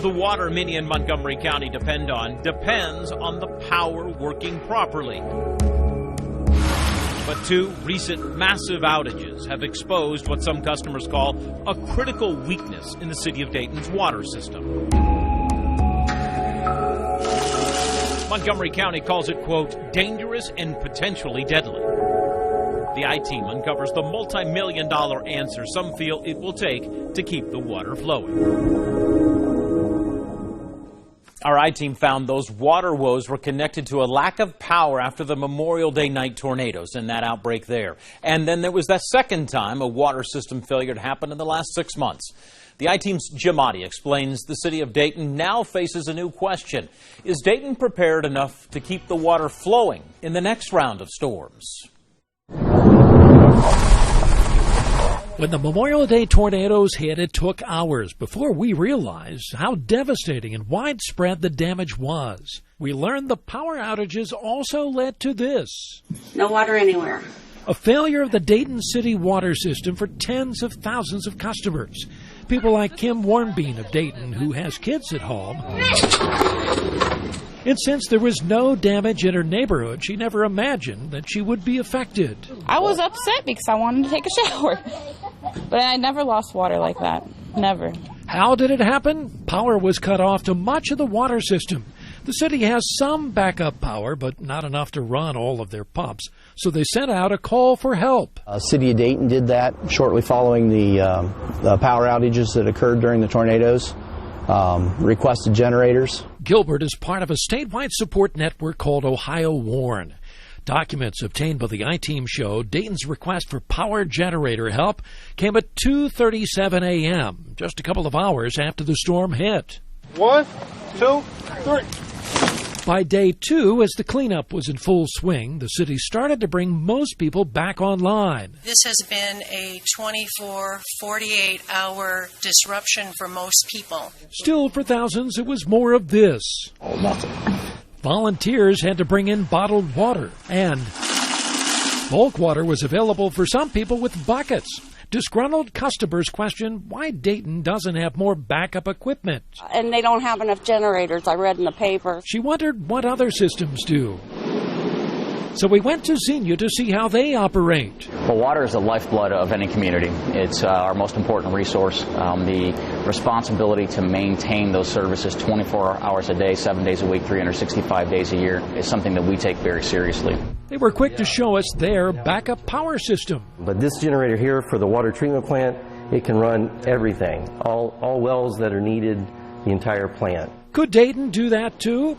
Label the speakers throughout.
Speaker 1: The water many in Montgomery County depend on depends on the power working properly. But two recent massive outages have exposed what some customers call a critical weakness in the city of Dayton's water system. Montgomery County calls it, quote, dangerous and potentially deadly. The I-Team uncovers the multi-million-dollar answer some feel it will take to keep the water flowing.
Speaker 2: Our I-Team found those water woes were connected to a lack of power after the Memorial Day night tornadoes and that outbreak there. And then there was that second time a water system failure happened in the last 6 months. The I-Team's Jim Oddie explains the city of Dayton now faces a new question. Is Dayton prepared enough to keep the water flowing in the next round of storms?
Speaker 3: When the Memorial Day tornadoes hit, it took hours before we realized how devastating and widespread the damage was. We learned the power outages also led to this.
Speaker 4: No water anywhere.
Speaker 3: A failure of the Dayton City water system for tens of thousands of customers. People like Kim Warnbein of Dayton, who has kids at home. And since there was no damage in her neighborhood, she never imagined that she would be affected.
Speaker 5: I was upset because I wanted to take a shower. But I never lost water like that. Never.
Speaker 3: How did it happen? Power was cut off to much of the water system. The city has some backup power, but not enough to run all of their pumps. So they sent out a call for help.
Speaker 6: City of Dayton did that shortly following the power outages that occurred during the tornadoes. Requested generators.
Speaker 3: Gilbert is part of a statewide support network called Ohio Warn. Documents obtained by the I-Team show Dayton's request for power generator help came at 2:37 a.m., just a couple of hours after the storm hit.
Speaker 7: 1, 2, 3.
Speaker 3: By day 2, as the cleanup was in full swing, the city started to bring most people back online.
Speaker 8: This has been a 24, 48-hour disruption for most people.
Speaker 3: Still, for thousands, it was more of this.
Speaker 6: Oh, nothing.
Speaker 3: Volunteers had to bring in bottled water, and bulk water was available for some people with buckets. Disgruntled customers question why Dayton doesn't have more backup equipment.
Speaker 4: And they don't have enough generators, I read in the paper.
Speaker 3: She wondered what other systems do. So we went to Xenia to see how they operate.
Speaker 9: Well, water is the lifeblood of any community. It's our most important resource. The responsibility to maintain those services 24 hours a day, 7 days a week, 365 days a year is something that we take very seriously.
Speaker 3: They were quick to show us their backup power system.
Speaker 10: But this generator here for the water treatment plant, it can run everything, all wells that are needed, the entire plant.
Speaker 3: Could Dayton do that too?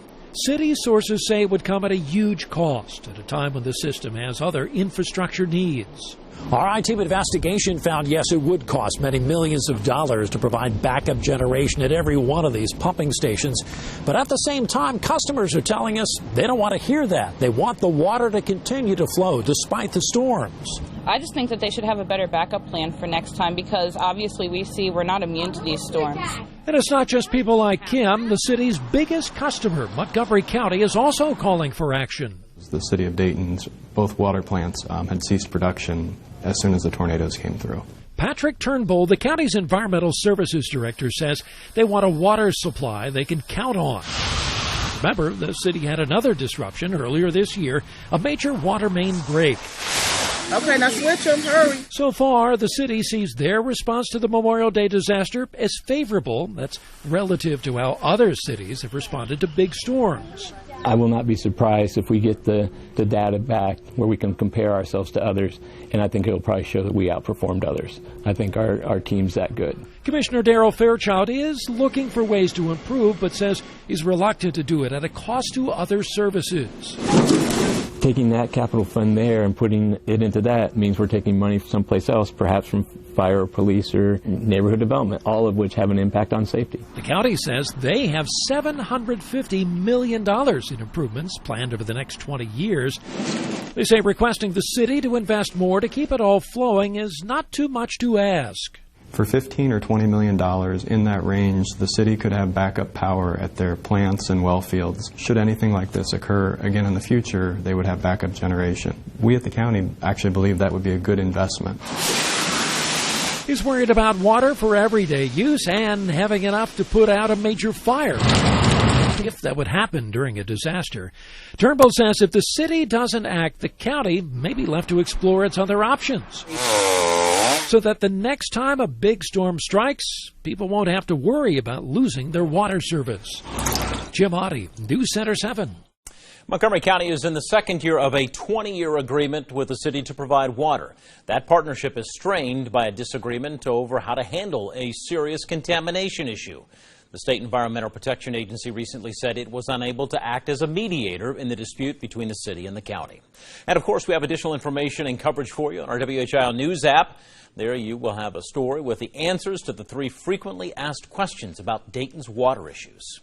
Speaker 3: City sources say it would come at a huge cost at a time when the system has other infrastructure needs.
Speaker 11: Our I-Team investigation found, yes, it would cost many millions of dollars to provide backup generation at every one of these pumping stations. But at the same time, customers are telling us they don't want to hear that. They want the water to continue to flow despite the storms.
Speaker 5: I just think that they should have a better backup plan for next time because obviously we see we're not immune to these storms.
Speaker 3: And it's not just people like Kim. The city's biggest customer, Montgomery County, is also calling for action.
Speaker 12: The city of Dayton's both water plants had ceased production as soon as the tornadoes came through.
Speaker 3: Patrick Turnbull, the county's environmental services director, says they want a water supply they can count on. Remember, the city had another disruption earlier this year, a major water main break.
Speaker 7: Okay, now switch them, hurry.
Speaker 3: So far, the city sees their response to the Memorial Day disaster as favorable. That's relative to how other cities have responded to big storms.
Speaker 13: I will not be surprised if we get the data back where we can compare ourselves to others, and I think it'll probably show that we outperformed others. I think our team's that good.
Speaker 3: Commissioner Darrell Fairchild is looking for ways to improve, but says he's reluctant to do it at a cost to other services.
Speaker 13: Taking that capital fund there and putting it into that means we're taking money from someplace else, perhaps from fire or police or neighborhood development, all of which have an impact on safety.
Speaker 3: The county says they have $750 million in improvements planned over the next 20 years. They say requesting the city to invest more to keep it all flowing is not too much to ask.
Speaker 12: For $15 or $20 million in that range, the city could have backup power at their plants and well fields. Should anything like this occur again in the future, they would have backup generation. We at the county actually believe that would be a good investment.
Speaker 3: He's worried about water for everyday use and having enough to put out a major fire, if that would happen during a disaster. Turnbull says if the city doesn't act, the county may be left to explore its other options, so that the next time a big storm strikes, people won't have to worry about losing their water service. Jim Oddie, News Center 7.
Speaker 2: Montgomery County is in the second year of a 20-year agreement with the city to provide water. That partnership is strained by a disagreement over how to handle a serious contamination issue. The State Environmental Protection Agency recently said it was unable to act as a mediator in the dispute between the city and the county. And of course, we have additional information and coverage for you on our WHIO News app. There you will have a story with the answers to the 3 frequently asked questions about Dayton's water issues.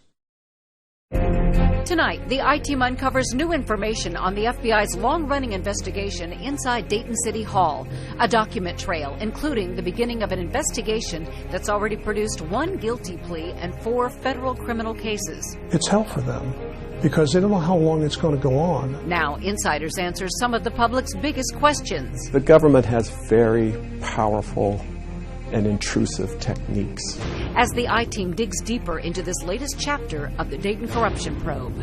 Speaker 14: Tonight, the I-Team uncovers new information on the FBI's long-running investigation inside Dayton City Hall. A document trail, including the beginning of an investigation that's already produced 1 guilty plea and 4 federal criminal cases.
Speaker 15: It's hell for them because they don't know how long it's going to go on.
Speaker 14: Now, insiders answer some of the public's biggest questions.
Speaker 16: The government has very powerful and intrusive techniques.
Speaker 14: As the I-Team digs deeper into this latest chapter of the Dayton corruption probe.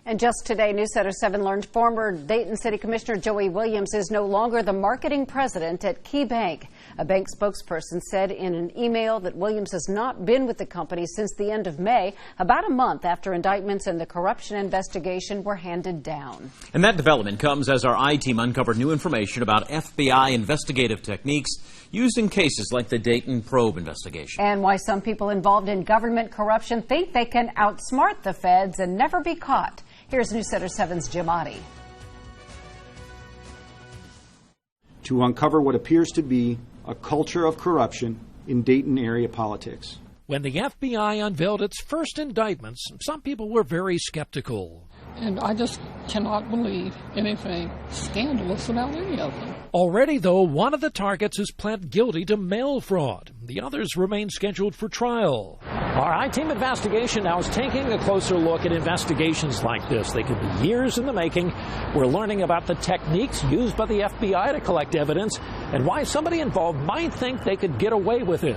Speaker 17: And just today, News Center 7 learned former Dayton City Commissioner Joey Williams is no longer the marketing president at Key Bank. A bank spokesperson said in an email that Williams has not been with the company since the end of May, about a month after indictments in the corruption investigation were handed down.
Speaker 2: And that development comes as our I-Team uncovered new information about FBI investigative techniques used in cases like the Dayton probe investigation.
Speaker 17: And why some people involved in government corruption think they can outsmart the feds and never be caught. Here's News Center 7's Jim Oddie.
Speaker 18: To uncover what appears to be a culture of corruption in Dayton area politics.
Speaker 3: When the FBI unveiled its first indictments, some people were very skeptical.
Speaker 19: And I just cannot believe anything scandalous about any of them.
Speaker 3: Already, though, one of the targets has pled guilty to mail fraud. The others remain scheduled for trial.
Speaker 11: Our I-Team investigation now is taking a closer look at investigations like this. They could be years in the making. We're learning about the techniques used by the FBI to collect evidence and why somebody involved might think they could get away with it.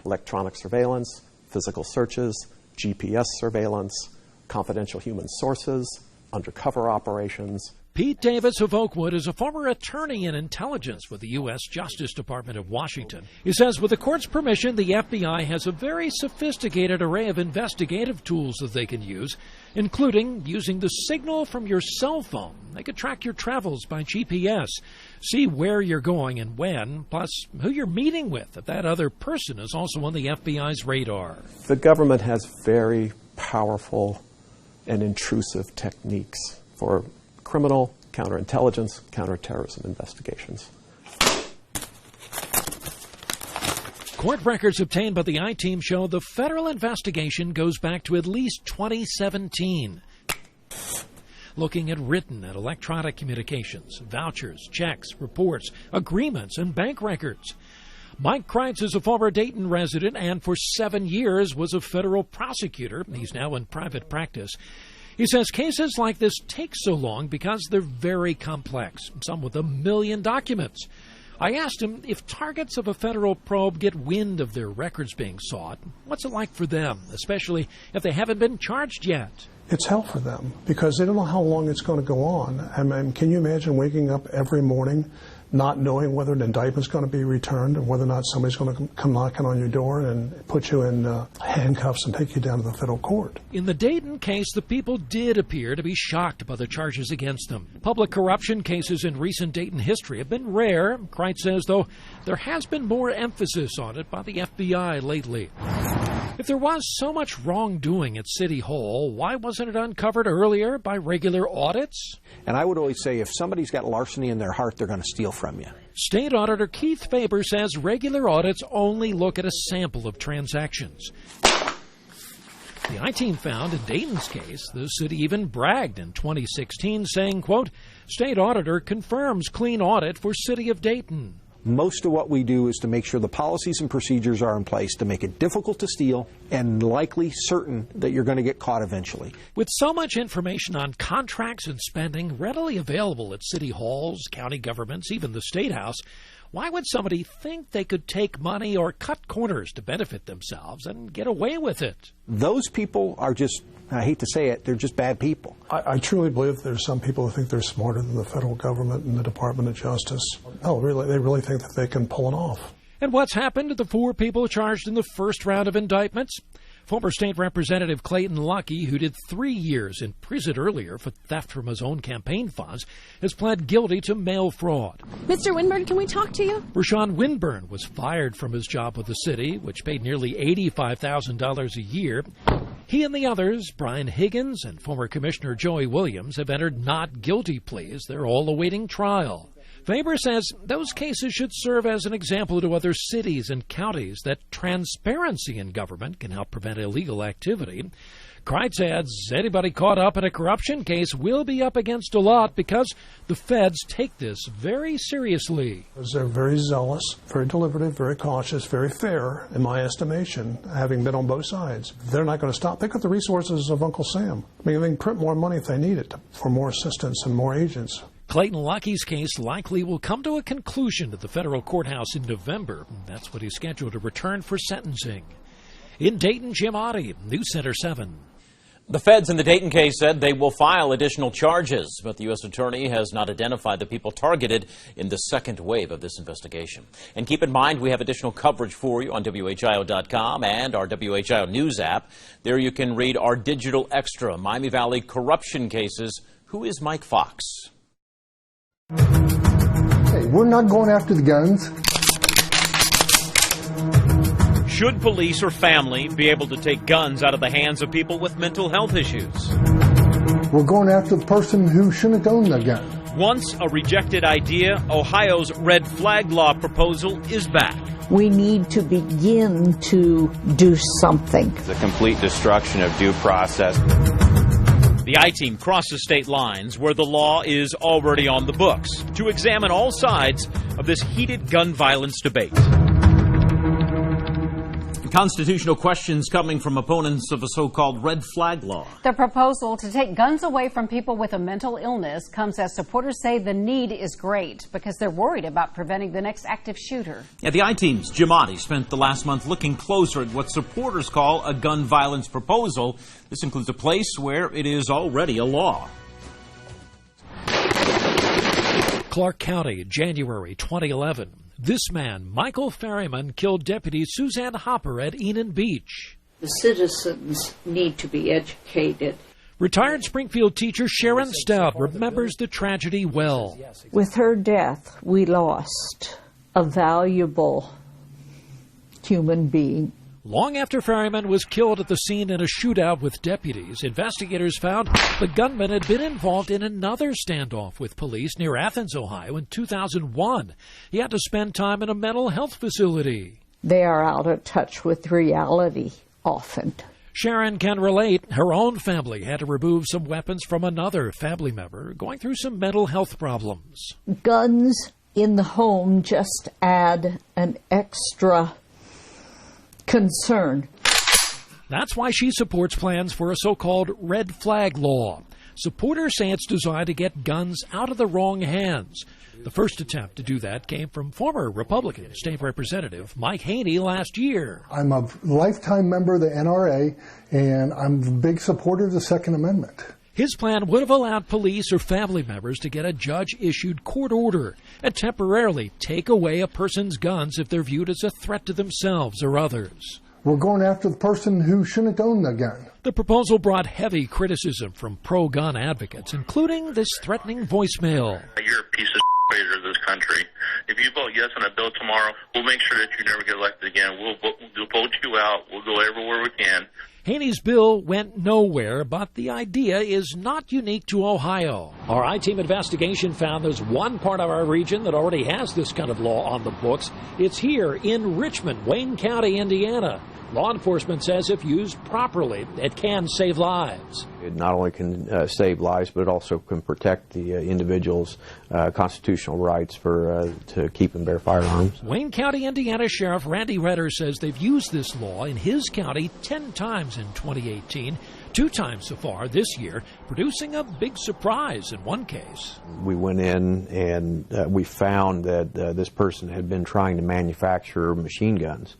Speaker 16: Electronic surveillance, physical searches, GPS surveillance, confidential human sources, undercover operations.
Speaker 3: Pete Davis of Oakwood is a former attorney in intelligence with the U.S. Justice Department of Washington. He says with the court's permission, the FBI has a very sophisticated array of investigative tools that they can use, including using the signal from your cell phone. They could track your travels by GPS, see where you're going and when, plus who you're meeting with, if that other person is also on the FBI's radar.
Speaker 16: The government has very powerful and intrusive techniques for criminal, counterintelligence, counterterrorism investigations.
Speaker 3: Court records obtained by the I-Team show the federal investigation goes back to at least 2017. Looking at written and electronic communications, vouchers, checks, reports, agreements, and bank records. Mike Kreitz is a former Dayton resident and for 7 years was a federal prosecutor. He's now in private practice. He says cases like this take so long because they're very complex, some with 1 million documents. I asked him if targets of a federal probe get wind of their records being sought, what's it like for them, especially if they haven't been charged yet?
Speaker 15: It's hell for them because they don't know how long it's going to go on. I mean, can you imagine waking up every morning not knowing whether an indictment's going to be returned or whether or not somebody's going to come knocking on your door and put you in handcuffs and take you down to the federal court?
Speaker 3: In the Dayton case, the people did appear to be shocked by the charges against them. Public corruption cases in recent Dayton history have been rare. Kreitz says, though, there has been more emphasis on it by the FBI lately. If there was so much wrongdoing at City Hall, why wasn't it uncovered earlier by regular audits?
Speaker 20: And I would always say if somebody's got larceny in their heart, they're going to steal from you.
Speaker 3: State Auditor Keith Faber says regular audits only look at a sample of transactions. The I-Team found in Dayton's case, the city even bragged in 2016 saying, quote, State Auditor confirms clean audit for City of Dayton.
Speaker 20: Most of what we do is to make sure the policies and procedures are in place to make it difficult to steal and likely certain that you're going to get caught eventually.
Speaker 3: With so much information on contracts and spending readily available at city halls, county governments, even the State House, Why would somebody think they could take money or cut corners to benefit themselves and get away with it?
Speaker 20: Those people are just, I hate to say it, they're just bad people.
Speaker 15: I truly believe there's some people who think they're smarter than the federal government and the Department of Justice. Oh, really? They really think that they can pull it off.
Speaker 3: And what's happened to the 4 people charged in the first round of indictments? Former State Representative Clayton Luckey, who did 3 years in prison earlier for theft from his own campaign funds, has pled guilty to mail fraud.
Speaker 21: Mr. Winburn, can we talk to you?
Speaker 3: Rashawn Winburn was fired from his job with the city, which paid nearly $85,000 a year. He and the others, Brian Higgins and former Commissioner Joey Williams, have entered not guilty pleas. They're all awaiting trial. Faber says those cases should serve as an example to other cities and counties that transparency in government can help prevent illegal activity. Kreitz adds anybody caught up in a corruption case will be up against a lot because the feds take this very seriously.
Speaker 15: They're very zealous, very deliberative, very cautious, very fair, in my estimation, having been on both sides. They're not going to stop. They've got the resources of Uncle Sam. I mean, they can print more money if they need it for more assistance and more agents.
Speaker 3: Clayton Luckey's case likely will come to a conclusion at the federal courthouse in November. That's when he's scheduled to return for sentencing. In Dayton, Jim Oddie, News Center 7.
Speaker 2: The feds in the Dayton case said they will file additional charges, but the U.S. Attorney has not identified the people targeted in the second wave of this investigation. And keep in mind, we have additional coverage for you on WHIO.com and our WHIO News app. There you can read our digital extra, Miami Valley corruption cases. Who is Mike Fox?
Speaker 22: Hey, we're not going after the guns.
Speaker 1: Should police or family be able to take guns out of the hands of people with mental health issues?
Speaker 22: We're going after the person who shouldn't own the gun.
Speaker 1: Once a rejected idea, Ohio's red flag law proposal is back.
Speaker 23: We need to begin to do something.
Speaker 24: The complete destruction of due process.
Speaker 1: The I-Team crosses state lines where the law is already on the books to examine all sides of this heated gun violence debate.
Speaker 2: Constitutional questions coming from opponents of a so-called red flag law.
Speaker 17: The proposal to take guns away from people with a mental illness comes as supporters say the need is great because they're worried about preventing the next active shooter.
Speaker 2: Yeah, the I-Team's Jim Oddie spent the last month looking closer at what supporters call a gun violence proposal. This includes a place where it is already a law.
Speaker 3: Clark County, January 2011. This man, Michael Ferryman, killed Deputy Suzanne Hopper at Enon Beach.
Speaker 23: The citizens need to be educated.
Speaker 3: Retired Springfield teacher Sharon Stout remembers the tragedy well.
Speaker 23: With her death, we lost a valuable human being.
Speaker 3: Long after Ferryman was killed at the scene in a shootout with deputies, investigators found the gunman had been involved in another standoff with police near Athens, Ohio in 2001. He had to spend time in a mental health facility.
Speaker 23: They are out of touch with reality often.
Speaker 3: Sharon can relate. Her own family had to remove some weapons from another family member going through some mental health problems.
Speaker 23: Guns in the home just add an extra concern.
Speaker 3: That's why she supports plans for a so-called red flag law. Supporters say it's designed to get guns out of the wrong hands. The first attempt to do that came from former Republican State Representative Mike Haney last year.
Speaker 22: I'm a lifetime member of the NRA, and I'm a big supporter of the Second Amendment.
Speaker 3: His plan would have allowed police or family members to get a judge-issued court order and temporarily take away a person's guns if they're viewed as a threat to themselves or others.
Speaker 22: We're going after the person who shouldn't own the gun.
Speaker 3: The proposal brought heavy criticism from pro-gun advocates, including this threatening voicemail.
Speaker 25: You're a piece of traitor to this country. If you vote yes on a bill tomorrow, we'll make sure that you never get elected again. We'll vote you out. We'll go everywhere we can.
Speaker 3: Haney's bill went nowhere, but the idea is not unique to Ohio. Our I-Team investigation found there's one part of our region that already has this kind of law on the books. It's here in Richmond, Wayne County, Indiana.
Speaker 11: Law enforcement says if used properly, it can save lives.
Speaker 4: It not only can save lives, but it also can protect the individual's constitutional rights to keep and bear firearms.
Speaker 3: Wayne County, Indiana Sheriff Randy Redder says they've used this law in his county 10 times in 2018, 2 times so far this year, producing a big surprise in one case.
Speaker 4: We went in and we found that this person had been trying to manufacture machine guns.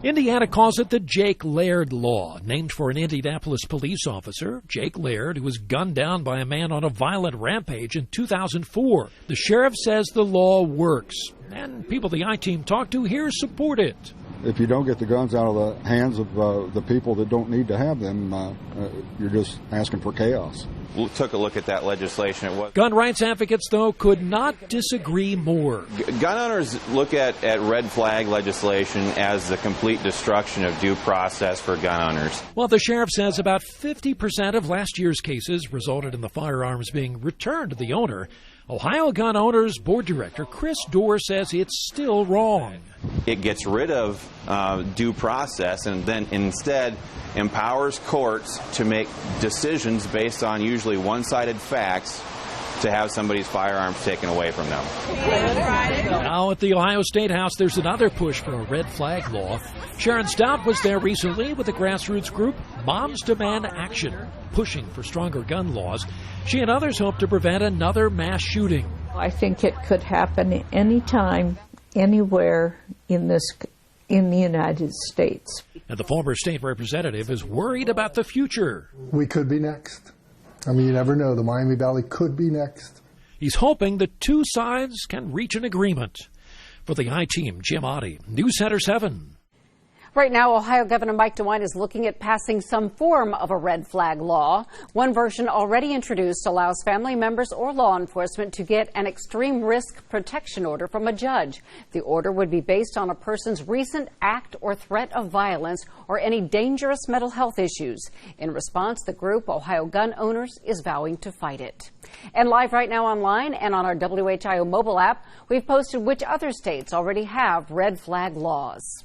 Speaker 3: Indiana calls it the Jake Laird Law, named for an Indianapolis police officer, Jake Laird, who was gunned down by a man on a violent rampage in 2004. The sheriff says the law works, and people the I-Team talked to here support it.
Speaker 6: If you don't get the guns out of the hands of the people that don't need to have them, you're just asking for chaos.
Speaker 24: We took a look at that legislation.
Speaker 3: Gun rights advocates, though, could not disagree more.
Speaker 24: Gun owners look at red flag legislation as the complete destruction of due process for gun owners.
Speaker 3: Well, the sheriff says about 50% of last year's cases resulted in the firearms being returned to the owner. Ohio Gun Owners Board Director Chris Dorr says it's still wrong.
Speaker 24: It gets rid of due process and then instead empowers courts to make decisions based on usually one-sided facts to have somebody's firearms taken away from them.
Speaker 3: Now at the Ohio State House, there's another push for a red flag law. Sharon Stout was there recently with the grassroots group Moms Demand Action, pushing for stronger gun laws. She and others hope to prevent another mass shooting.
Speaker 23: I think it could happen anytime, anywhere in the United States.
Speaker 3: And the former state representative is worried about the future.
Speaker 22: We could be next. I mean, you never know. The Miami Valley could be next.
Speaker 3: He's hoping the two sides can reach an agreement. For the I-Team, Jim Oddie, News Center 7.
Speaker 17: Right now, Ohio Governor Mike DeWine is looking at passing some form of a red flag law. One version already introduced allows family members or law enforcement to get an extreme risk protection order from a judge. The order would be based on a person's recent act or threat of violence or any dangerous mental health issues. In response, the group Ohio Gun Owners is vowing to fight it. And live right now online and on our WHIO mobile app, we've posted which other states already have red flag laws.